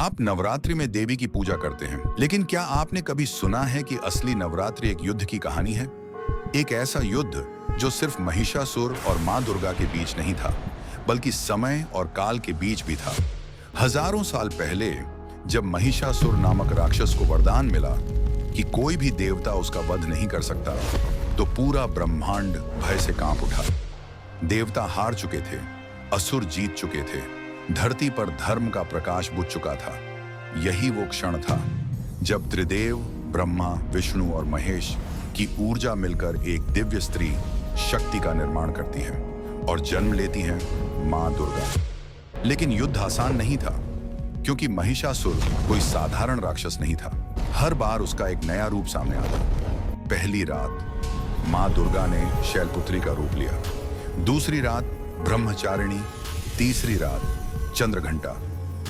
आप नवरात्रि में देवी की पूजा करते हैं, लेकिन क्या आपने कभी सुना है कि असली नवरात्रि एक युद्ध की कहानी है? एक ऐसा युद्ध जो सिर्फ महिषासुर और मां दुर्गा के बीच नहीं था, बल्कि समय और काल के बीच भी था। हजारों साल पहले जब महिषासुर नामक राक्षस को वरदान मिला कि कोई भी देवता उसका वध नहीं कर सकता, तो पूरा ब्रह्मांड भय से कांप उठा। देवता हार चुके थे, असुर जीत चुके थे, धरती पर धर्म का प्रकाश बुझ चुका था। यही वो क्षण था जब त्रिदेव ब्रह्मा, विष्णु और महेश की ऊर्जा मिलकर एक दिव्य स्त्री शक्ति का निर्माण करती है और जन्म लेती है मां दुर्गा। लेकिन युद्ध आसान नहीं था, क्योंकि महिषासुर कोई साधारण राक्षस नहीं था। हर बार उसका एक नया रूप सामने आता। पहली रात मां दुर्गा ने शैलपुत्री का रूप लिया, दूसरी रात ब्रह्मचारिणी, तीसरी रात चंद्रघंटा।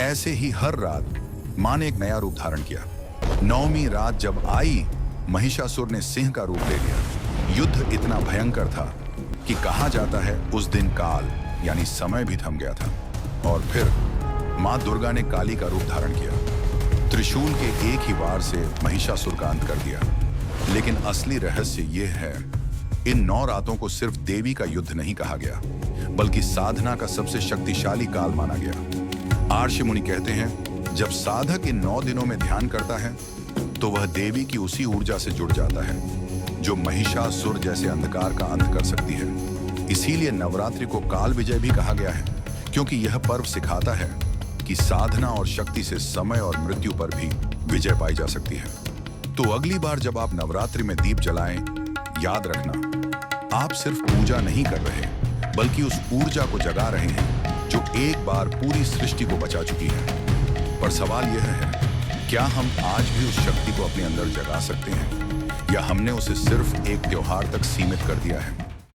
ऐसे ही हर रात मां ने एक नया रूप धारण किया। नौवीं रात जब आई, महिषासुर ने सिंह का रूप ले लिया। युद्ध इतना भयंकर था कि कहा जाता है उस दिन काल यानी समय भी थम गया था। और फिर मां दुर्गा ने काली का रूप धारण किया। त्रिशूल के एक ही वार से महिषासुर का अंत कर दिया। लेकिन असली रहस्य यह है, इन 9 रातों को सिर्फ देवी का युद्ध नहीं कहा गया, बल्कि साधना का सबसे शक्तिशाली काल माना गया। आर्षि मुनि कहते हैं, जब साधक इन 9 दिनों में ध्यान करता है तो वह देवी की उसी ऊर्जा से जुड़ जाता है जो महिषासुर जैसे अंधकार का अंत कर सकती है। इसीलिए नवरात्रि को काल विजय भी कहा गया है, क्योंकि यह पर्व सिखाता है कि साधना और शक्ति से समय और मृत्यु पर भी विजय पाई जा सकती है। तो अगली बार जब आप नवरात्रि में दीप जलाएं, याद रखना, आप सिर्फ पूजा नहीं कर रहे, बल्कि उस ऊर्जा को जगा रहे हैं जो एक बार पूरी सृष्टि को बचा चुकी है। पर सवाल यह है, क्या हम आज भी उस शक्ति को अपने अंदर जगा सकते हैं, या हमने उसे सिर्फ एक त्योहार तक सीमित कर दिया है?